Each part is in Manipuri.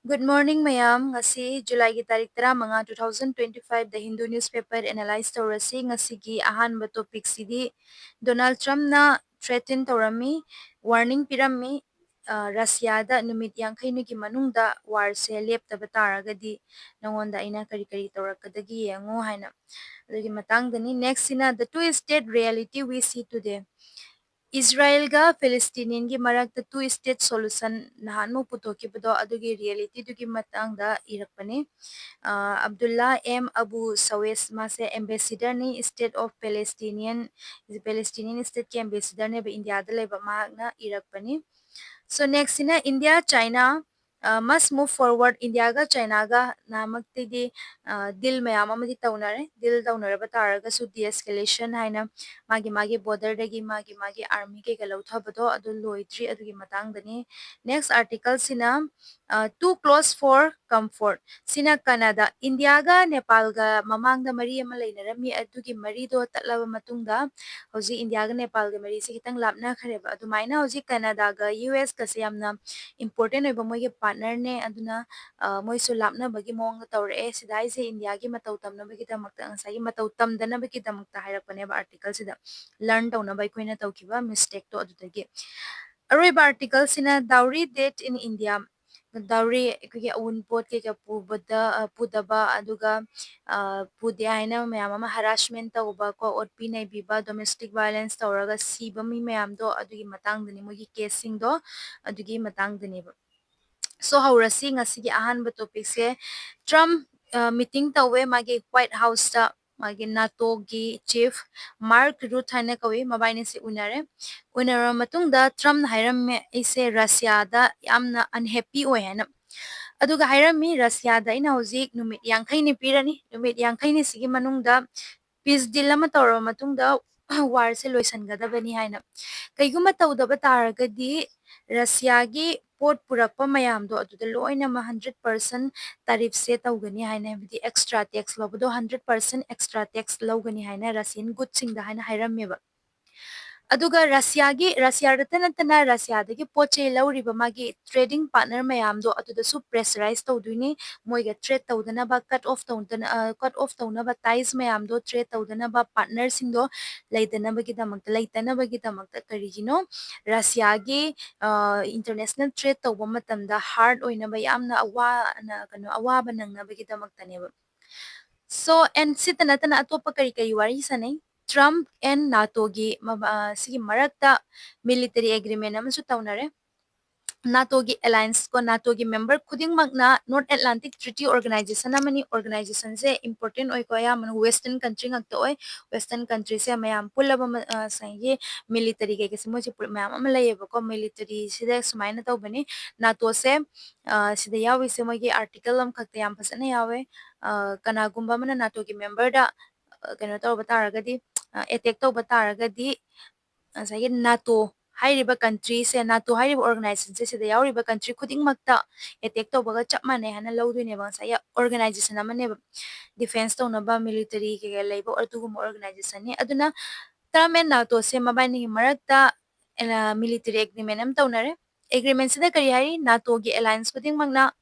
Good morning, mayam. Ngasi July gi tarik 15, 2025 The Hindu newspaper analyze tawrasi ngasi gi ahanba topic sidi Donald Trump na threaten tawrami warning pirami Russia da numit yankhainu gi manungda war se leptaba taragadi nangonda aina kari kari tawrakadagi yango haina adagi matangdani next sina the two state reality we see today. Israel ga Palestinian gi marakta two state solution nahan mo putokibado adugi reality dugi matangda irakpani. Abdullah M Abu Sawes mase ambassador ni state of Palestinian state ke ambassador ne ba India da leba mahakna irakpani. So next ina India China must move forward. India ga China ga namakti di deal mayam amadi taunare deal taunare bataraga su de-escalation haina magi border dagi magi army ke galau thabado adu loitri adugi matang dani. Next article sina too close for comfort sina Canada India ga Nepal ga mamang da mari ama lainarami adugi mari do tatlaba matungda hoji India ga Nepal ga mari se kitang lapna khareba adumaina hoji Canada ga US ka se yamna important oiba moige partner ne aduna moisu lapna bagi mong tawre sidai se India gi matau tamna bagi damakta ngasai matau tamdana bagi damakta hairakpane ba article sida learn tawna bai koina tawkiba mistake to adudagi aroiba article sina dowry date in India dowry kage unpot ke ka pudaba aduga pude haina mayam ama harassment tawba ko otpi nai biba domestic violence tawraga siba mi mayam do adugi matangdani mogi case sing do adugi matangdani ba so haurasi ngasigi ahanba topic se Trump meeting tawe magi White House ta magi NATO gi chief Mark Rutte haina kawi mabaini se unara matungda Trump na hairame ise Russia da yamna unhappy oy haina aduga hairami Russia da ina hojik numit yangkhai ni pirani numit yangkhai ni sigi manungda peace deal ama tawra matungda war se loisangadabani haina kaiguma tawdaba taragadi Russia gi pot purakpa mayamdo aduda loina ma 100% tarif se tawgani haina bidi extra tax lobado 100% extra tax logani haina Russian goods singda haina hairameba aduga Russia ratana Russia dagi poche lauriba magi trading partner mayamdo aduda su pressurize tawduini moiga trade tawdana ba cut off tawna ba ties mayamdo trade tawdana ba partner singdo laitana bagi damakta karigino Russia gi international trade tawba matamda hard oina ba yamna awaba nangna bagi damakta neba so and sitana tana atopa kari kari wari sanai Trump and NATO gi sigi marakta military agreement amasu tawnare NATO gi alliance ko NATO gi member khuding magna North Atlantic Treaty Organization amani organization se important oi ko ya man western country ngak to oi western country se mayam pulaba sangi military ke se mo mayam am layeba ko military sida sumaina to bani NATO se sida yawi se mo gi article am khakta yam phasana yawe kanagumba mana NATO gi member da kano to bataragadi attack to bataragadi asagi NATO hairiba country se NATO hairiba organization se sida yauriba country khuding makta attack to baga chap mane hana lawduine ba sa ya organization amane defense to na ba military ke laiba ortugum organization ni aduna Trump and NATO se mabani marakta military agreement am tawnare agreement sida kari hari NATO gi alliance khuding magna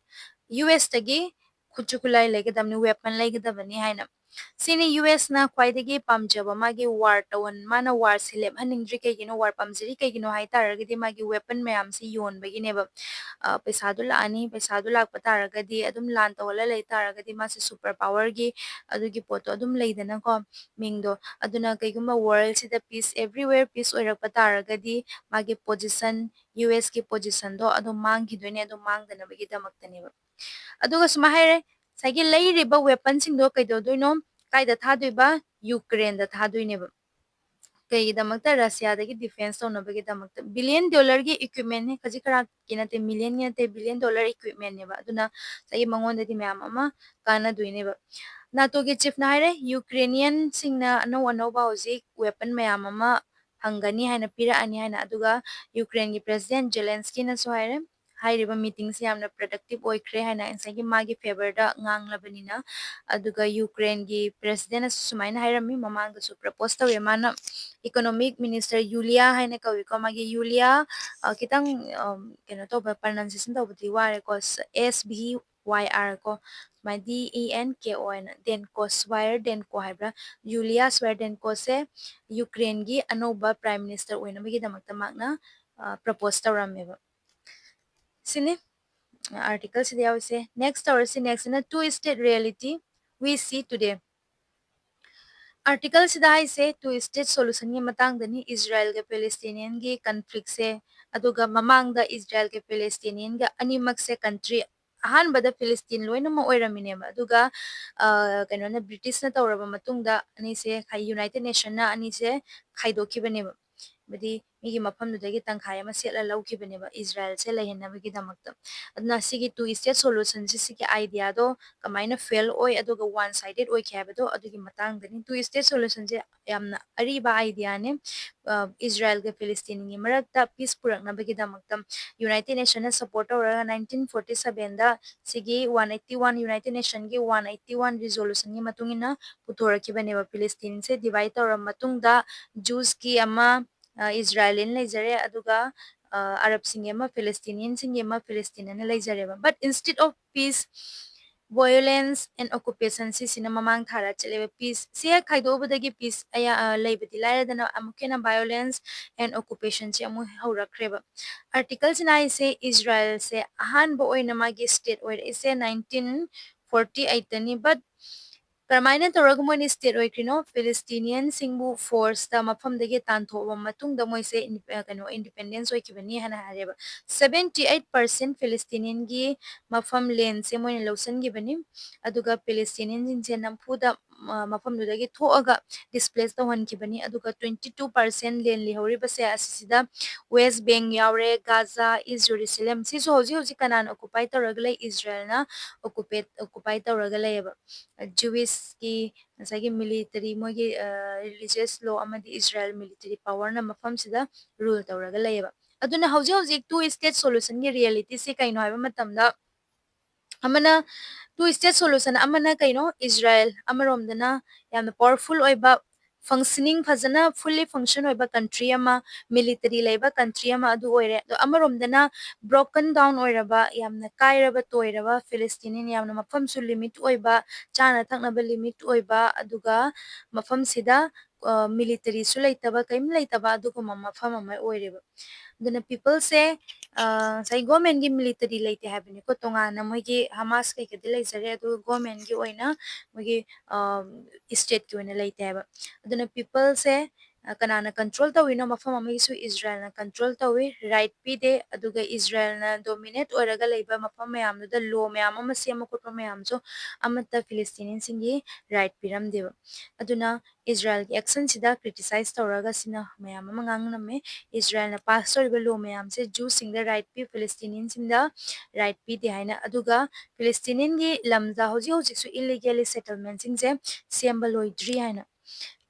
US tagi khuchukulai legadamni weapon legadabani haina sini US na khwaidagi pamjaba magi war tawan mana war silep haningdri kaigino war pamjari kaigino haitaragadi magi weapon mayam si yon bagineba paisa du lakpa taragadi adum lan tawala lay taragadi masi super power gi adugi poto adum leidana ko mingdo aduna kaiguma world sida peace everywhere peace oirakpa taragadi magi position US ki position do adum manghidoine adum mangdana bagi damaktaneba aduga sumahaire sagi leiriba weapon singdo kaidodoino kaida thadoiba Ukraine da thadoineba kaigidamakta Russia dagi defense tonobagi damakta $1 billion gi equipment ne kajikara kinate million ne te $1 billion equipment ne ba aduna sagi mangonda di ma'am ama kana duineba NATO gi chief na haire Ukrainian singna no ba hoji weapon ma'am ama hangani haina pira ani haina aduga Ukraine gi president Zelensky na so haire hairiba meetings yamna productive oikre haina ansagi magi favor da nganglabani aduga Ukraine gi president sumaina hairami mamanga su propose tawe mana economic minister Yulia haina kawi ko magi Yulia kitang keno to pronunciation to budi ware ko SBYR ko my DENKO den ko swire den ko haibra Yulia swire den ko se Ukraine gi anoba prime minister oina magi damakta magna propose tawrameba sini article si diyaw se next or si next na two state reality we see today article sida haise two state solution gi matang dani Israel ga Palestinian gi conflict se aduga mamang da Israel ga Palestinian ga animak se country ahanbada Palestine loina ma oiramineba aduga kaino na British na tawraba matungda ani se United Nation na ani se khaidokibaneba badi migi mafamdudagi tangkhai ama setla lawkibaneba Israel se lahenabagi damakta adna sigi two state solution sigi idea do kamaina fail oi aduga one sided oi khabado adugi matang dani two state solution je yamna ariba idea ne Israel ga Palestine ni marakta peace puraknabagi damakta United Nation na support ora 1947 da sigi 181 United Nation gi 181 resolution ni matungina puthora Palestine se divide ora matungda Jews ki ama Israeli leizare aduga Arab singema Palestinian singema Palestinian leizare but instead of peace violence and occupation si sina mamang thara chele peace si khaido badagi peace aya leibati laira dana amukena violence and occupation si amu haurakhreba article sina ise Israel se ahan bo oina magi state oir ise 1948 tani but Permanent Toragumon state oikrino Palestinian singbu force ta mafam dege tanto wa matung da moise kano independence oikibani hana hareba 78% Palestinian gi mafam land se moine lawsan gibani aduga Palestinian jinse nampu da mafam dudagi thoaga displace da hon kibani aduga 22% land li hori base asisida West Bank yaure Gaza East Jerusalem siso hoji hoji kanan occupy toragale Israel na occupy toragale Jewish ki nasagi military mogi religious law amadi Israel military power na mafam sida rule tawraga layeba aduna hauji hauji two state solution gi reality se kaino haiba matamda amana two state solution amana kaino Israel amaromdana yamna powerful oiba functioning fazana fully function oiba country ama military laiba country ama adu oire do amaromdana broken down oiraba yamna kairaba toiraba Palestinian yamna mafam su limit oiba chana thaknaba limit oiba aduga mafam sida military su leitaba kaim leitaba aduga mafam ama oireba aduna people say sai government gi military leite habini ko tonga na mogi Hamas kai ke dilai sare adu government gi oina mogi state ki oina leite haba aduna people say kanana control tawina mafam amagi su Israel na control tawi right pi de aduga Israel na dominate oraga leiba mafam mayam da law mayam ama sema ko mayam so amata Palestinian singi right piram deba aduna Israel ki action sida criticize tawraga sina mayam ama ngang namme Israel na pastor law mayam se Jew sing the right pi Palestinian sing the right pi de haina aduga Palestinian gi lamda hoji hoji su illegal settlement sing se sembal loidri haina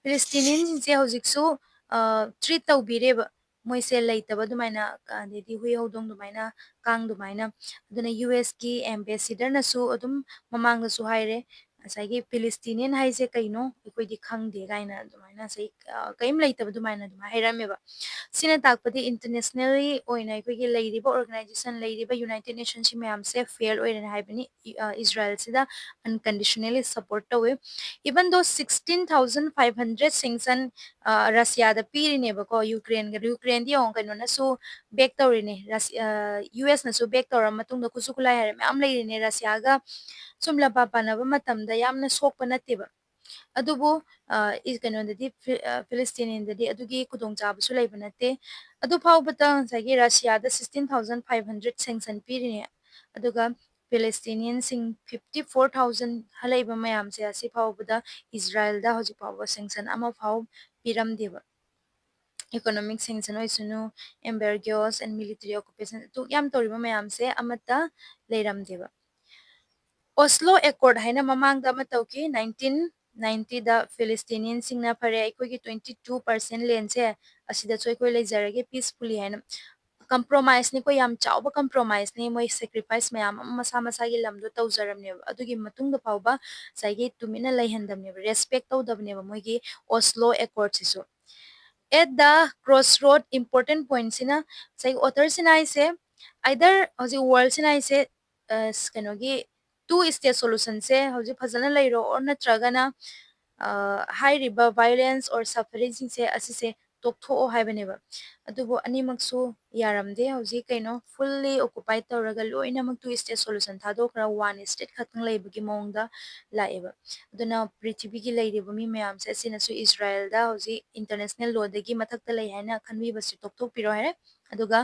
Palestinian jinse hojiksu treat tawbireba moise leitaba dumaina dedi hui hodong dumaina kang dumaina aduna US ki ambassador na su adum mamang su haire asagi Palestinian haise kaino ikoi di khang de gaina dumaina sai kaim leitaba dumaina duma hairameba sina takpadi internationally oina ikoi gi leiriba organization leiriba United Nations si mayam se fair oina haibani Israel sida unconditionally support tawe even though 16,500 sanction Russia da pirine ba ko Ukraine di ong kano na so back tawrine US na so back tawra matung da kusukulai hare am leirine Russia ga sumla papa na ba matam da yamna sokpa nateba adubu is kano da di Palestinian da di adugi kudong chaba su laiba nate adu phaw bata sagi Russia da 16,500 sanction pirine aduga Palestinian sing 54,000 halaiba mayam se asi phaw bada Israel da hoji phaw sanction ama phaw piram deba economic sanction oisunu embargoes and military occupation tu yam toriba mayam se amata leiram deba Oslo Accord haina mamang da matauki 1990 da Palestinian singna phare aikoi 22% len se asida choi koi lejarage peacefully haina compromise ni ko yam chawba compromise ni moi sacrifice mayam masa masa gi lamdo tawjaramne adugi matungda pawba saigi tumina laihandamne respect tawdabne moi gi Oslo Accord sisu at the crossroad important points ina sai author sinai se either hoji world sinai se kanogi two state solution se hoji phajana lairo or natragana hairiba violence or suffering se asise tokho haibaneba adubo animaksu yaramde hoji kaino fully occupied tawraga loina mak two state solution thado kra one state khatang laibagi mongda laeba aduna prithvi gi lairiba mi mayam se sinasu Israel da hoji international law dagi mathakta lai haina khanbi basi tokthok piro hai aduga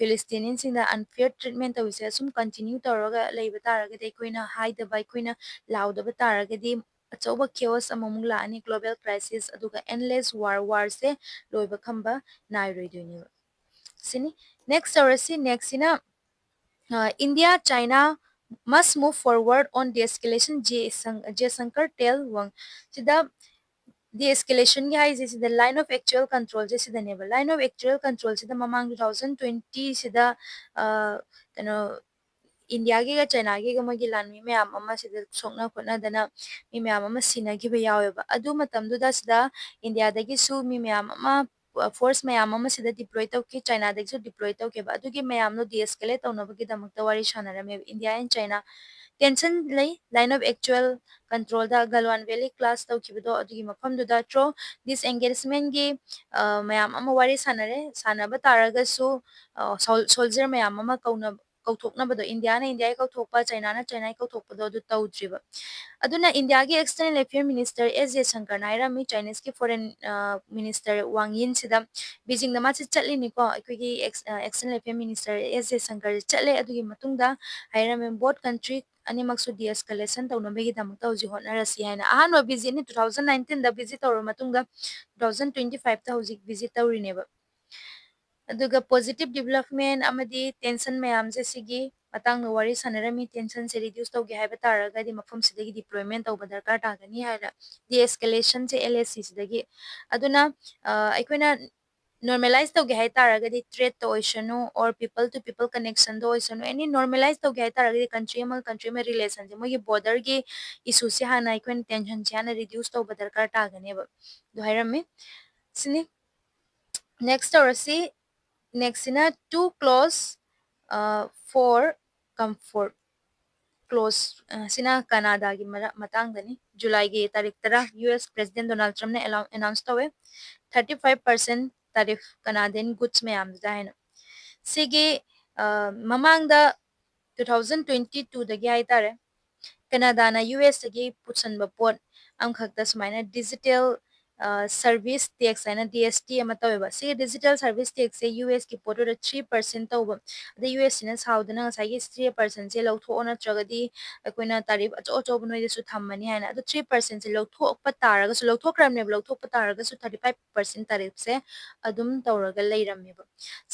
Palestinian sing da unfair treatment tawise sum continue tawraga laiba taraga dei koina haida bai koina lauda ba taraga di achauba chaos amamung la ani global crisis aduga endless war se loiba khamba nairoidoini sini next arasi next ina India China must move forward on de-escalation. J Sankar tell wang sida de-escalation gi hai is the line of actual control je sida neba line of actual control sida mamang 2020 sida kano India gi ga China gi ga magi lan mi meyam ama sida sokna khotna dana mi meyam ama sina gi ba yaweba adu matam du da sida India dagi su mi meyam ama force mayam ama sida deploy tawki China dagi su deploy tawke ba adu gi mayam no de-escalate tawna bagi damakta wari shanarame India and China tension lay line of actual control da Galwan Valley class tawkibido adugi mafam du da tro this engagement gi mayam ama wari sanaba taraga su soldier mayam ama kauna kauthoknabado India na India kauthokpa China na China kauthokpado adu tawdriba aduna India gi external affairs minister S J Shankar naira mi Chinese ki foreign minister Wang Yin sida Beijing da ma chatli ni ko aikogi external affairs minister S J Shankar chatle adugi matungda haira me both country ani maksu de-escalation tawna begi damakta hoji hotnarasi haina ahanwa visit ni 2019 da visit tawra matungda 2025 ta hoji visit tawrineba aduga positive development amadi tension mayam je sigi matang no wari sanarami tension se reduce tawge haiba taraga di mafam sidagi deployment tawba darkar tagani haira de escalation se LSC sidagi aduna aikoina normalize tawge hai taraga di trade to oisanu or people to people connection do oisanu any normalize tawge hai taraga di country ma relation je mogi border gi issue se hana aikoina tension se hana reduce tawba darkar tagani ba do hairami sini next orasi next ina too close for comfort close sina Canada gi matang dani July gi tarik tara US President Donald Trump ne announce tawe 35% tariff Canadian goods me am zaina sige mamang da 2022 da gi ai tare Canada na US dagi putsanba pot am khakta sumaina digital service tax aina DST ama taweba si digital service tax se US ki poto da 3% tawba the US na saudana ngasai 3% se lawtho ona tragadi akoina tarif acho acho bunoi su thammani haina ado 3% se lawtho pa taraga su lawtho kramne lawtho pa taraga su 35% tarif se adum tawraga leiramme ba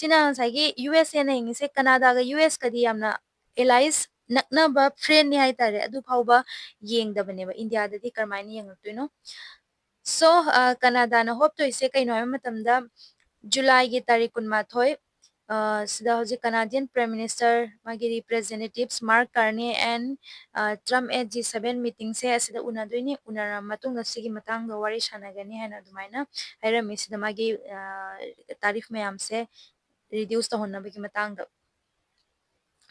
sina ngasai US na hingi se Canada ga US kadi yamna allies naknaba friend ni haitare adu phawba yengdabaneba India dadi karmaini yengaktoino so Canada na hope to ise kaino ay matamda July gi tarik 13 sida hoji Canadian Prime Minister magi representatives Mark Carney and Trump at G7 meeting se sida unadoini unara matunga sigi matanga wari shanagani hana dumaina hairami sida magi tarif mayam se reduce to honna bagi matanga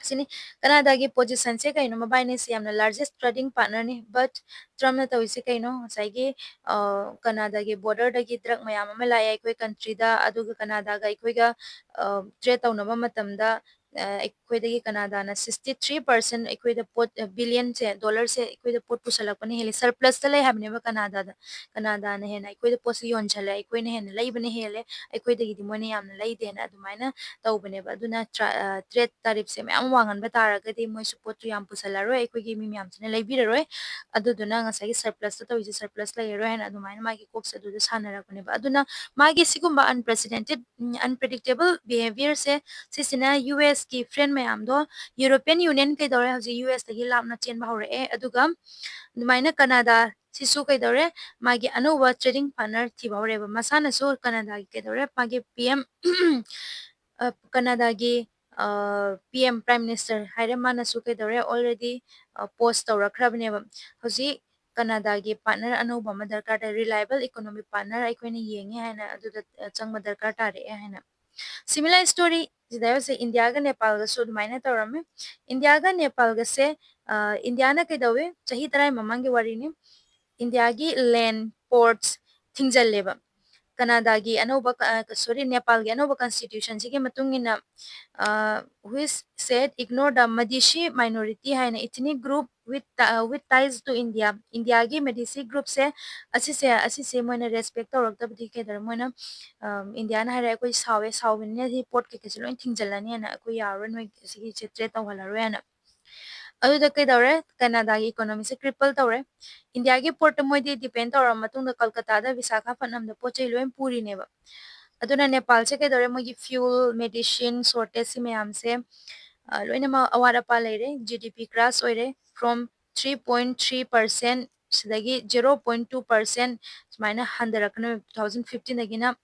sini Canada gi position se kaino mabaine se amna largest trading partner ni but Trump na tawise kaino sai gi Canada gi border da gi drug mayam ama lai ai country da aduga Canada ga ikoi ga trade tawna ba matam da ikoi da gi Canada na 63% ikoi da pot billion se dollar se ikoi da pot pusalak pani heli surplus ta lai habne ba Canada na hena ikoi da pot yon chala ikoi na hena lai bane hele ikoi da gi dimone yamna lai de na adumaina tawbane ba aduna trade tariff se mayam wangan ba taragadi moi support tu yam pusalaroi aikogi mi myam sine laibiraroi aduduna ngasai surplus to tawise surplus lairoi hena adumaina magi cox adu sanarakone ba aduna magi sigumba unpredictable behavior se sisina US ki friend mayam do European Union kai dore haji US tagi lapna chen ba hore aduga adumaina Canada sisu kai dore magi anuwa trading partner thi ba hore ba masana so Canada kai dore magi PM ꯀꯅꯥꯗꯥꯒꯤ PM Prime Minister ꯍꯥꯏꯔꯦ ꯃꯥꯅꯁꯨ ꯀꯩꯗꯧꯔꯦ already post ꯇꯧꯔꯛꯈ꯭ꯔꯕꯅꯦꯕ ꯍꯧꯖꯤꯛ ꯀꯅꯥꯗꯥꯒꯤ ꯄꯥꯔꯠꯅꯔ ꯑꯅꯧꯕ ꯑꯃ ꯗꯔꯀꯥꯔ ꯇꯥꯏ ꯔꯤꯂꯥꯏꯕꯜ ꯏꯀꯣꯅꯣꯃꯤꯛ ꯄꯥꯔꯠꯅꯔ ꯑꯩꯈꯣꯏꯅ ꯌꯦꯡꯉꯦ ꯍꯥꯏꯅ ꯑꯗꯨꯗ ꯆꯪꯕ ꯗꯔꯀꯥꯔ ꯇꯥꯔꯛꯑꯦ ꯍꯥꯏꯅ ꯁꯤꯃꯤꯂꯔ ꯁ꯭ꯇꯣꯔꯤ ꯁꯤꯗ ꯍꯧꯖꯤꯛ ꯏꯟꯗꯤꯌꯥꯒ ꯅꯦꯄꯥꯜꯒꯁꯨ ꯑꯗꯨꯃꯥꯏꯅ ꯇꯧꯔꯝꯃꯦ ꯏꯟꯗꯤꯌꯥꯒ ꯅꯦꯄꯥꯜꯒꯁꯦ ꯏꯟꯗꯤꯌꯥꯅ ꯀꯩꯗꯧꯋꯦ ꯆꯍꯤ 10 ꯃꯃꯥꯡꯒꯤ ꯋꯥꯔꯤꯅꯤ ꯏꯟꯗꯤꯌꯥꯒꯤ ꯂꯦꯟ ꯄꯣꯔꯠꯁ ꯊꯤꯡꯖꯜꯂꯦꯕ ꯀꯅꯥꯗꯥꯒꯤ ꯑꯅꯧꯕ ꯁꯣꯔꯤ ꯅꯦꯄꯥꯜꯒꯤ ꯑꯅꯧꯕ ꯀꯟꯁꯇꯤꯇ꯭ꯌꯨꯁꯟꯁꯤꯒꯤ ꯃꯇꯨꯡ ꯏꯟꯅ which said ignore the Madishi minority haina ethnic group with ties to India India gi Madishi group se asise moina respect tawraktabdi kedar moina India na hare koi sawe hi port ke ke loin thingjalani na koi yaro noi sigi chetre tawhalaro na aduda kaidawre Canada gi economy se cripple tawre India gi port moidi depend tawra matungda Kolkata da Visakhapatnam da pochai loin puri neba aduna Nepal se kaidawre mogi fuel medicine shortage si mayam se loina ma awara pa leire GDP crash oire from 3.3% sidagi 0.2% sumaina handarakna 2015 dagina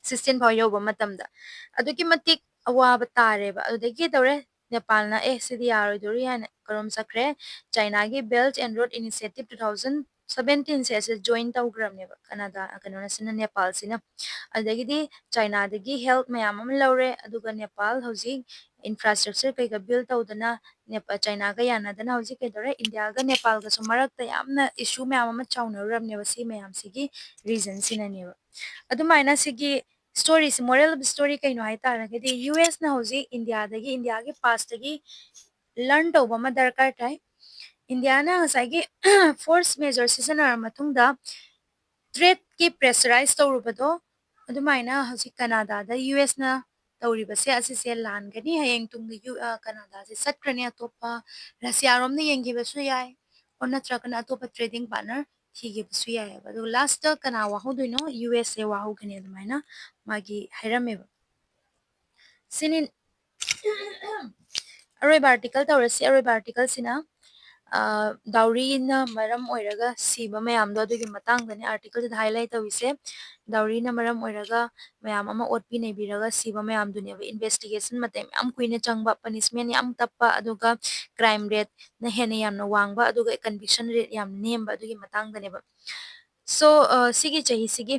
16 ꯐꯥꯎ ꯌꯧꯕ ꯃꯇꯝꯗ ꯑꯗꯨꯒꯤ ꯃꯇꯤꯛ ꯑꯋꯥꯕ ꯇꯥꯔꯦꯕ ꯑꯗꯨꯗꯒꯤ ꯇꯧꯔꯦ ꯅꯦꯄꯥꯜꯅ ꯁꯤꯗꯤ ꯌꯥꯔꯣꯏꯗꯣꯔꯤ ꯍꯥꯏꯅ ꯀꯔꯣꯝ ꯆꯠꯈ꯭ꯔꯦ ꯆꯥꯏꯅꯥꯒꯤ ꯕꯦꯜꯠ ꯑꯦꯟ ꯔꯣꯗ ꯏꯅꯤꯁꯤꯌꯦꯇꯤꯚ 2017 ꯁꯦ ꯖꯣꯏꯟ ꯇꯧꯈ꯭ꯔꯕꯅꯦꯕ ꯀꯅꯥꯗꯥ ꯀꯩꯅꯣꯅꯁꯤꯅ ꯅꯦꯄꯥꯜꯁꯤꯅ ꯑꯗꯒꯤꯗꯤ ꯆꯥꯏꯅꯥꯗꯒꯤ ꯍꯦꯜꯞ ꯃꯌꯥꯝ ꯑꯃ ꯂꯧꯔꯦ ꯑꯗꯨꯒ ꯅꯦꯄꯥꯜ ꯍꯧꯖꯤꯛ ꯏꯟꯐ꯭ꯔꯥꯁꯇ꯭ꯔꯛꯆꯔ ꯀꯩꯀꯥ ꯕꯤꯜ ꯇꯧꯗꯅ ꯆꯥꯏꯅꯥꯒ ꯌꯥꯅꯗꯅ ꯍꯧꯖꯤꯛ ꯀꯩꯗꯧꯔꯦ ꯏꯟꯗꯤꯌꯥꯒ ꯅꯦꯄꯥꯜꯒꯁꯨ ꯃꯔꯛꯇ ꯌꯥꯝꯅ ꯏꯁꯨ ꯃꯌꯥꯝ ꯑꯃ ꯆꯥꯎꯅꯔꯨꯔꯕꯅꯦꯕ ꯁꯤ ꯃꯌꯥꯝꯁꯤꯒꯤ ꯔꯤꯖꯟꯁꯤꯅꯅꯦꯕ ꯑꯗꯨꯃꯥꯏꯅ ꯁꯤꯒꯤ ꯁ꯭ꯇꯣꯔꯤꯁꯤ ꯃꯣꯔꯦꯜ ꯑꯣꯐ ꯁ꯭ꯇꯣꯔꯤ ꯀꯩꯅꯣ ꯍꯥꯏꯇꯥꯔꯒꯗꯤ ꯌꯨꯑꯦꯁꯅ ꯍꯧꯖꯤꯛ ꯏꯟꯗꯤꯌꯥꯒꯤ ꯄꯥꯁꯇꯒꯤ ꯂꯔꯟ ꯇꯧꯕ ꯑꯃ ꯗꯔꯀꯥꯔ ꯇꯥꯏ ꯏꯟꯗꯤꯌꯥꯅ ꯉꯁꯥꯏꯒꯤ ꯐꯣꯔꯁ ꯃꯦꯖꯔ ꯁꯤꯖꯤꯟꯅꯔ ꯃꯇꯨꯡꯗ ꯇ꯭ꯔꯦꯗꯀꯤ ꯄ꯭ꯔꯦꯁꯔꯥꯏꯁ ꯇꯧꯔꯨꯕꯗꯣ ꯑꯗꯨꯃꯥꯏꯅ ꯍꯧꯖꯤꯛ ꯀꯅꯥꯗꯥꯗ ꯌꯨꯑꯦꯁꯅ ꯇꯧꯔꯤꯕꯁꯦ ꯑꯁꯤꯁꯦ ꯂꯥꯟꯒꯅꯤ ꯍꯌꯦꯡ ꯇꯨꯡꯗ ꯀꯅꯥꯗꯥꯁꯦ ꯆꯠꯈ꯭ꯔꯅꯤ ꯑꯇꯣꯞꯄ ꯔꯁꯤꯌꯥꯔꯣꯝꯗ ꯌꯦꯡꯈꯤꯕꯁꯨ ꯌꯥꯏ ꯑꯣꯔ ꯅꯠꯇ꯭ꯔꯒꯅ ꯑꯇꯣꯞꯄ ꯇ꯭ꯔꯦꯗꯤꯡ ꯄꯥꯔꯠꯅꯔ ꯊꯤꯈꯤꯕꯁꯨ ꯌꯥꯏꯑꯕ ꯑꯗꯨꯒ ꯂꯥꯁꯇ ꯀꯅꯥ ꯋꯥꯍꯧꯗꯣꯏꯅꯣ ꯌꯨꯑꯦꯁꯁꯦ ꯋꯥꯍꯧꯒꯅꯤ ꯑꯗꯨꯃꯥꯏꯅ ꯃꯥꯒꯤ ꯍꯥꯏꯔꯝꯃꯦꯕ ꯁꯤꯅꯤ ꯑꯔꯣꯏꯕ ꯑꯥꯔꯇꯤꯀꯜ ꯇꯧꯔꯁꯤ ꯑꯔꯣꯏꯕ ꯑꯥꯔꯇꯤꯀꯜꯁꯤꯅ ꯗꯥꯎꯔꯤꯅ ꯃꯔꯝ ꯑꯣꯏꯔꯒ ꯁꯤꯕ ꯃꯌꯥꯝꯗꯣ ꯑꯗꯨꯒꯤ ꯃꯇꯥꯡꯗꯅꯤ ꯑꯥꯔꯇꯤꯀꯜꯁꯤꯗ ꯍꯥꯏꯂꯥꯏꯠ ꯇꯧꯔꯤꯁꯦ ꯗꯥꯎꯔꯤꯅ ꯃꯔꯝ ꯑꯣꯏꯔꯒ ꯃꯌꯥꯝ ꯑꯃ ꯑꯣꯠꯄꯤ ꯅꯩꯕꯤꯔꯒ ꯁꯤꯕ ꯃꯌꯥꯝꯗꯨꯅꯦꯕ ꯏꯟꯚꯦꯁꯇꯤꯒꯦꯁꯟ ꯃꯇꯝ ꯌꯥꯝ ꯀꯨꯏꯅ ꯆꯪꯕ ꯄꯅꯤꯁꯃꯦꯟ ꯌꯥꯝ ꯇꯞꯄ ꯑꯗꯨꯒ ꯀ꯭ꯔꯥꯏꯝ ꯔꯦꯠꯅ ꯍꯦꯟꯅ ꯌꯥꯝꯅ ꯋꯥꯡꯕ ꯑꯗꯨꯒ ꯀꯟꯚꯤꯛꯁꯟ ꯔꯦꯠ ꯌꯥꯝ ꯅꯦꯝꯕ ꯑꯗꯨꯒꯤ ꯃꯇꯥꯡꯗꯅꯦꯕ ꯁꯣ ꯁꯤꯒꯤ ꯆꯍꯤꯁꯤꯒꯤ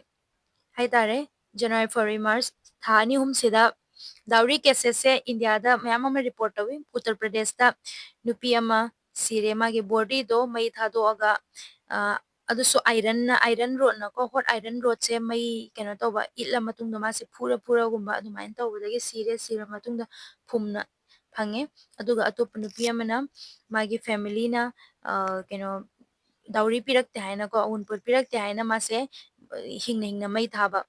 ꯍꯥꯏꯇꯥꯔꯦ ꯖꯅꯋꯥꯔꯤ ꯐꯦꯕ꯭ꯔꯨꯋꯥꯔꯤ ꯃꯥꯔꯆ ꯊꯥ 2-3ꯁꯤꯗ ꯗꯥꯎꯔꯤ ꯀꯦꯁꯦꯁꯁꯦ ꯏꯟꯗꯤꯌꯥꯗ ꯃꯌꯥꯝ ꯑꯃ ꯔꯤꯄꯣꯔꯠ ꯇꯧꯏ ꯎꯠꯇꯔ ꯄ꯭ꯔꯗꯦꯁꯇ ꯅꯨꯄꯤ ꯑꯃ ꯁꯤꯔꯦ ꯃꯥꯒꯤ ꯕꯣꯗꯤꯗꯣ ꯃꯩ ꯊꯥꯗꯣꯛꯑꯒ ꯑꯗꯨꯁꯨ ꯑꯥꯏꯔꯟ ꯔꯣꯗꯅꯀꯣ ꯍꯣꯠ ꯑꯥꯏꯔꯟ ꯔꯣꯗꯁꯦ ꯃꯩ ꯀꯩꯅꯣ ꯇꯧꯕ ꯏꯠꯂ ꯃꯇꯨꯡꯗ ꯃꯥꯁꯦ ꯐꯨꯔꯒꯨꯝꯕ ꯑꯗꯨꯃꯥꯏꯅ ꯇꯧꯕꯗꯒꯤ ꯁꯤꯔ ꯃꯇꯨꯡꯗ ꯐꯨꯝꯅ ꯐꯪꯉꯦ ꯑꯗꯨꯒ ꯑꯇꯣꯞꯄ ꯅꯨꯄꯤ ꯑꯃꯅ ꯃꯥꯒꯤ ꯐꯦꯃꯤꯂꯤꯅ ꯀꯩꯅꯣ ꯗꯥꯎꯔꯤ ꯄꯤꯔꯛꯇꯦ ꯍꯥꯏꯅꯀꯣ ꯑꯎꯟꯄꯣꯠ ꯄꯤꯔꯛꯇꯦ ꯍꯥꯏꯅ ꯃꯥꯁꯦ ꯍꯤꯡꯅ ꯃꯩ ꯊꯥꯕ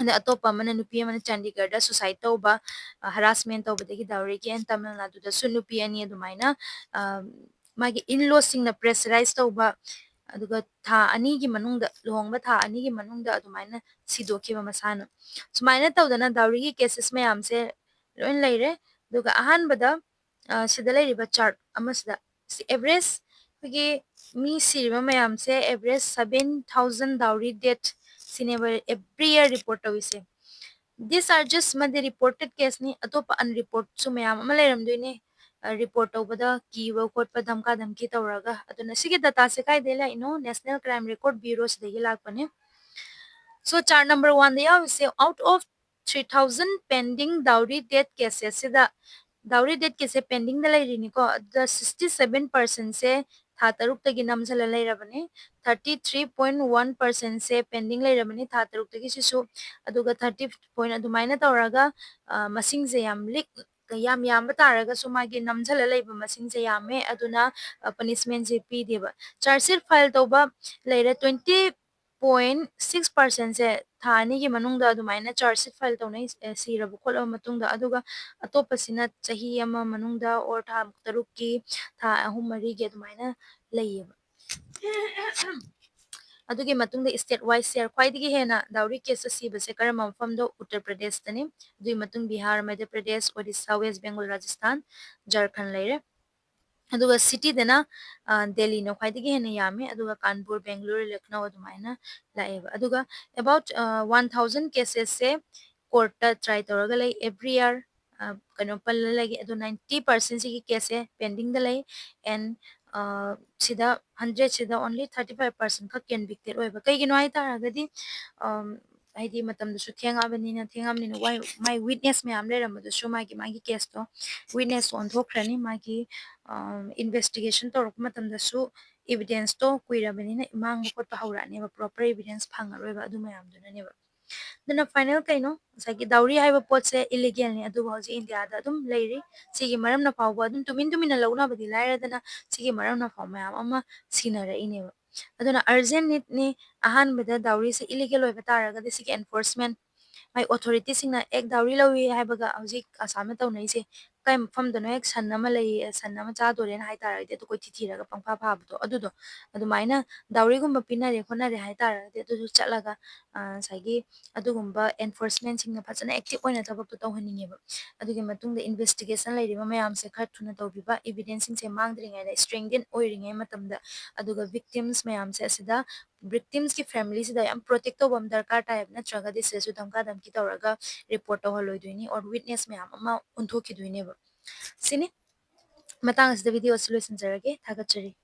ꯑꯗ ꯑꯇꯣꯞꯄ ꯑꯃꯅ ꯅꯨꯄꯤ ꯑꯃꯅ ꯆꯥꯟꯗꯤꯒꯔꯗ ꯁꯨꯁꯥꯏꯠ ꯇꯧꯕ ꯍꯔꯥꯁꯃꯦꯟ ꯇꯧꯕꯗꯒꯤ ꯗꯥꯎꯔꯤꯒꯤ ꯑꯦꯟ ꯇꯥꯃꯤꯜ ꯅꯥꯗꯨꯗꯁꯨ ꯅꯨꯄꯤ ꯑꯅꯤ ꯑꯗꯨꯃꯥꯏꯅ ꯃꯥꯒꯤ ꯏꯟꯂꯣꯁꯤꯡꯅ ꯄ꯭ꯔꯦꯁꯔꯥꯏꯁ ꯇꯧꯕ ꯑꯗꯨꯒ ꯊꯥ 2ꯒꯤ ꯃꯅꯨꯡꯗ ꯂꯨꯍꯣꯡꯕ ꯊꯥ 2ꯒꯤ ꯃꯅꯨꯡꯗ ꯑꯗꯨꯃꯥꯏꯅ ꯁꯤꯗꯣꯛꯈꯤꯕ ꯃꯁꯥꯅ ꯁꯨꯃꯥꯏꯅ ꯇꯧꯗꯅ ꯗꯥꯎꯔꯤꯒꯤ ꯀꯦꯁꯦꯁ ꯃꯌꯥꯝꯁꯦ ꯂꯣꯏ ꯂꯩꯔꯦ ꯑꯗꯨꯒ ꯑꯍꯥꯟꯕꯗ ꯁꯤꯗ ꯂꯩꯔꯤꯕ ꯆꯥꯔꯠ ꯑꯃꯁꯤꯗ ꯑꯦꯚꯔꯦꯖ ꯑꯩꯈꯣꯏꯒꯤ ꯃꯤ ꯁꯤꯔꯤꯕ ꯃꯌꯥꯝꯁꯦ ꯑꯦꯚꯔꯦꯖ 7,000 ꯗꯥꯎꯔꯤ ꯗꯦꯠ ꯁꯤꯅꯦꯕ ꯑꯦꯚ꯭ꯔꯤ ꯏꯌꯔ ꯔꯤꯄꯣꯔꯠ ꯇꯧꯏꯁꯦ ꯗꯤꯁ ꯑꯥꯔ ꯖꯁ ꯃꯗꯤ ꯔꯤꯄꯣꯔꯇꯦꯠ ꯀꯦꯁꯅꯤ ꯑꯇꯣꯞꯄ ꯑꯟꯔꯤꯄꯣꯔꯠꯁꯨ ꯃꯌꯥꯝ ꯑꯃ ꯂꯩꯔꯝꯗꯣꯏꯅꯦ ꯔꯤꯄꯣꯔꯠ ꯇꯧꯕꯗ ꯀꯤꯕ ꯈꯣꯠꯄ ꯙꯝꯀꯥ ꯙꯝꯀꯤ ꯇꯧꯔꯒ ꯑꯗꯨꯅ ꯁꯤꯒꯤ ꯗꯇꯥꯁꯦ ꯀꯥꯏꯗꯩ ꯂꯥꯛꯏꯅꯣ ꯅꯦꯁꯅꯦꯜ ꯀ꯭ꯔꯥꯏꯝ ꯔꯦꯀꯣꯔꯠ ꯕ꯭ꯌꯨꯔꯣ ꯁꯤꯗꯒꯤ ꯂꯥꯛꯄꯅꯦ ꯁꯣ ꯆꯥꯔꯠ ꯅꯝꯕꯔ 1ꯗ ꯌꯥꯎꯔꯤꯁꯦ out of 3,000 pending dowry death ꯀꯦꯁꯦꯁꯁꯤꯗ ꯗꯥꯎꯔꯤ ꯗꯦꯠ ꯀꯦꯁꯦ ꯄꯦꯟꯗꯤꯡꯗ ꯂꯩꯔꯤꯅꯤꯀꯣ ꯑꯗꯨꯗ 67%ꯁꯦ ꯊꯥ 6ꯇꯒꯤ ꯅꯝꯁꯤꯜꯂ ꯂꯩꯔꯕꯅꯤ 33.1%ꯁꯦ ꯄꯦꯟꯗꯤꯡ ꯂꯩꯔꯕꯅꯤ ꯊꯥ 6ꯇꯒꯤ ꯁꯤꯁꯨ ꯑꯗꯨꯒ 30 ꯑꯗꯨꯃꯥꯏꯅ ꯇꯧꯔꯒ ꯃꯁꯤꯡꯁꯦ ꯌꯥꯝ ꯌꯥꯝꯕ ꯇꯥꯔꯒꯁꯨ ꯃꯥꯒꯤ ꯅꯝꯁꯤꯜꯂ ꯂꯩꯕ ꯃꯁꯤꯡꯁꯦ ꯌꯥꯝꯃꯦ ꯑꯗꯨꯅ ꯄꯅꯤꯁꯃꯦꯟꯁꯦ ꯄꯤꯗꯦꯕ ꯆꯥꯔꯖꯁꯤꯠ ꯐꯥꯏꯜ ꯇꯧꯕ ꯂꯩꯔꯦ 20.6%ꯁꯦ ꯊꯥ 2ꯒꯤ ꯃꯅꯨꯡꯗ ꯑꯗꯨꯃꯥꯏꯅ ꯆꯥꯔꯖꯁꯤꯠ ꯐꯥꯏꯜ ꯇꯧꯅꯩ ꯁꯤꯔꯕ ꯈꯣꯠꯂꯕ ꯃꯇꯨꯡꯗ ꯑꯗꯨꯒ ꯑꯇꯣꯞꯄꯁꯤꯅ ꯆꯍꯤ ꯑꯃ ꯃꯅꯨꯡꯗ ꯑꯣꯔ ꯊꯥ 6ꯀꯤ ꯊꯥ 3-4ꯒꯤ ꯑꯗꯨꯃꯥꯏꯅ ꯂꯩꯌꯦꯕ ꯑꯗꯨꯒꯤ ꯃꯇꯨꯡꯗ ꯁ꯭ꯇꯦꯠ ꯋꯥꯏꯁ ꯁꯦꯌꯔ ꯈ꯭ꯋꯥꯏꯗꯒꯤ ꯍꯦꯟꯅ ꯗꯥꯎꯔꯤ ꯀꯦꯁ ꯁꯤꯕꯁꯦ ꯀꯔꯝꯕ ꯃꯐꯝꯗꯣ ꯎꯠꯇꯔ ꯄ꯭ꯔꯗꯦꯁꯇꯅꯤ ꯑꯗꯨꯒꯤ ꯃꯇꯨꯡ ꯕꯤꯍꯥꯔ ꯃꯙ꯭ꯌ ꯄ꯭ꯔꯗꯦꯁ ꯑꯣꯗꯤꯁꯥ ꯋꯦꯁ ꯕꯦꯡꯒꯣꯜ ꯔꯥꯖꯁꯊꯥꯟ ꯖꯔꯈꯟ ꯂꯩꯔꯦ ꯑꯗꯨꯒ ꯁꯤꯇꯤꯗꯅ ꯗꯦꯜꯂꯤꯅ ꯈ꯭ꯋꯥꯏꯗꯒꯤ ꯍꯦꯟꯅ ꯌꯥꯝꯃꯤ ꯑꯗꯨꯒ ꯀꯥꯟꯄꯨꯔ ꯕꯦꯡꯒꯂꯨꯔꯨ ꯂꯈꯅꯧ ꯑꯗꯨꯃꯥꯏꯅ ꯂꯥꯛꯑꯦꯕ ꯑꯗꯨꯒ ꯑꯦꯕꯥꯎꯠ 1,000 ꯀꯦꯁꯦꯁꯁꯦ ꯀꯣꯔꯠꯇ ꯇ꯭ꯔꯥꯏ ꯇꯧꯔꯒ ꯂꯩ ꯑꯦꯕ꯭ꯔꯤ ꯏꯌꯔ ꯀꯩꯅꯣ ꯄꯜꯂ ꯂꯩꯒꯦ ꯑꯗꯣ 90% ꯁꯤꯒꯤ ꯀꯦꯁꯁꯦ ꯄꯦꯟꯗꯤꯡꯗ ꯂꯩ ꯑꯦꯟ ꯁꯤꯗ 100 ꯁꯤꯗ ꯑꯣꯟꯂꯤ 35% ꯈꯛ ꯀꯟꯚꯤꯛꯇꯦꯠ ꯑꯣꯏꯕ ꯀꯩꯒꯤꯅꯣ ꯍꯥꯏꯇꯥꯔꯒꯗꯤ ꯍꯥꯏꯗꯤ ꯃꯇꯝꯗꯁꯨ ꯊꯦꯡꯉꯕꯅꯤꯅ ꯃꯥꯏ ꯋꯤꯠꯅꯦꯁ ꯃꯌꯥꯝ ꯂꯩꯔꯝꯕꯗꯨꯁꯨ ꯃꯥꯒꯤ ꯀꯦꯁꯇꯣ ꯋꯤꯠꯅꯦꯁ ꯑꯣꯟꯊꯣꯛꯈ꯭ꯔꯅꯤ ꯃꯥꯒꯤ ꯏꯟꯚꯦꯁꯇꯤꯒꯦꯁꯟ ꯇꯧꯔꯛꯄ ꯃꯇꯝꯗꯁꯨ ꯏꯕꯤꯗꯦꯟꯁꯇꯣ ꯀꯨꯏꯔꯕꯅꯤꯅ ꯃꯥꯡꯕ ꯈꯣꯠꯄ ꯍꯧꯔꯛꯑꯅꯦꯕ ꯄ꯭ꯔꯣꯄꯔ ꯏꯕꯤꯗꯦꯟꯁ ꯐꯪꯉꯔꯣꯏꯕ ꯑꯗꯨ ꯃꯌꯥꯝꯗꯨꯅꯅꯦꯕ ꯑꯗꯨꯅ ꯐꯥꯏꯅꯦꯜ ꯀꯩꯅꯣ ꯉꯁꯥꯏꯒꯤ ꯗꯥꯎꯔꯤ ꯍꯥꯏꯕ ꯄꯣꯠꯁꯦ ꯏꯂꯤꯒꯦꯜꯅꯤ ꯑꯗꯨꯕꯨ ꯍꯧꯖꯤꯛ ꯏꯟꯗꯤꯌꯥꯗ ꯑꯗꯨꯝ ꯂꯩꯔꯤ ꯁꯤꯒꯤ ꯃꯔꯝꯅ ꯐꯥꯎꯕ ꯑꯗꯨꯝ ꯇꯨꯃꯤꯟꯅ ꯂꯧꯅꯕꯗꯤ ꯂꯥꯏꯔꯗꯅ ꯁꯤꯒꯤ ꯃꯔꯝꯅ ꯐꯥꯎ ꯃꯌꯥꯝ ꯑꯃ ꯁꯤꯅꯔꯛꯏꯅꯦꯕ ꯑꯗꯨꯅ ꯑꯔꯖꯦꯟ ꯅꯤꯠꯅꯤ ꯑꯍꯥꯟꯕꯗ ꯗꯥꯎꯔꯤꯁꯦ ꯏꯂꯤꯒꯦꯜ ꯑꯣꯏꯕ ꯇꯥꯔꯒꯗꯤ ꯁꯤꯒꯤ ꯑꯦꯟꯐꯣꯔꯁꯃꯦꯟ ꯃꯥꯏ ꯑꯣꯊꯣꯔꯤꯇꯤꯁꯤꯡꯅ ꯗꯥꯎꯔꯤ ꯂꯧꯏ ꯍꯥꯏꯕꯒ ꯍꯧꯖꯤꯛ ꯑꯁꯥꯝꯅ ꯇꯧꯅꯩꯁꯦ ꯀꯥꯏ ꯃꯐꯝꯗꯅꯣ ꯁꯟ ꯑꯃ ꯂꯩ ꯁꯟ ꯑꯃ ꯆꯥꯗꯣꯔꯦꯅ ꯍꯥꯏꯇꯥꯔꯒꯗꯤ ꯑꯗꯨ ꯀꯣꯏꯊꯤ ꯊꯤꯔꯒ ꯄꯪꯐꯥ ꯐꯥꯕꯗꯣ ꯑꯗꯨꯗꯣ ꯑꯗꯨꯃꯥꯏꯅ ꯗꯥꯎꯔꯤꯒꯨꯝꯕ ꯄꯤꯅꯔꯦ ꯈꯣꯠꯅꯔꯦ ꯍꯥꯏꯇꯥꯔꯒꯗꯤ ꯑꯗꯨꯁꯨ ꯆꯠꯂꯒ ꯉꯁꯥꯏꯒꯤ ꯑꯗꯨꯒꯨꯝꯕ ꯑꯦꯟꯐꯣꯔꯁꯃꯦꯟꯁꯤꯡꯅ ꯐꯖꯅ ꯑꯦꯛꯇꯤꯞ ꯑꯣꯏꯅ ꯊꯕꯛꯇꯣ ꯇꯧꯍꯟꯅꯤꯡꯉꯦꯕ ꯑꯗꯨꯒꯤ ꯃꯇꯨꯡꯗ ꯏꯟꯚꯦꯁꯇꯤꯒꯦꯁꯟ ꯂꯩꯔꯤꯕ ꯃꯌꯥꯝꯁꯦ ꯈꯔ ꯊꯨꯅ ꯇꯧꯕꯤꯕ ꯏꯕꯤꯗꯦꯟꯁꯁꯤꯡꯁꯦ ꯃꯥꯡꯗ꯭ꯔꯤꯉꯩꯗ ꯁ꯭ꯇ꯭ꯔꯦꯡꯗꯦꯟ ꯑꯣꯏꯔꯤꯉꯩ ꯃꯇꯝꯗ ꯑꯗꯨꯒ ꯚꯤꯛꯇꯤꯝꯁ ꯃꯌꯥꯝꯁꯦ ꯑꯁꯤꯗ ꯚꯤꯛꯇꯤꯝꯁꯀꯤ ꯐꯦꯃꯤꯂꯤꯁꯤꯗ ꯌꯥꯝ ꯄ꯭ꯔꯣꯇꯦꯛ ꯇꯧꯕ ꯑꯃ ꯗꯔꯀꯥꯔ ꯇꯥꯏꯌꯦꯕ ꯅꯠꯇ꯭ꯔꯒꯗꯤ ꯁꯤꯗꯁꯨ ꯙꯝꯀꯥ ꯙꯝꯀꯤ ꯇꯧꯔꯒ ꯔꯤꯄꯣꯔꯠ ꯇꯧꯍꯜꯂꯣꯏꯗꯣꯏꯅꯤ ꯑꯣꯔ ꯋꯤꯠꯅꯦꯁ ꯃꯌꯥꯝ ꯑꯃ ꯑꯣꯟꯊꯣꯛꯈꯤꯗꯣꯏꯅꯦꯕ ꯁꯤꯅꯤ ꯃꯇꯥꯡ ꯑꯁꯤꯗ ꯚꯤꯗꯤꯑꯣ ꯑꯁꯤ ꯂꯣꯏꯁꯤꯟꯖꯔꯒꯦ ꯊꯥꯒꯠꯆꯔꯤ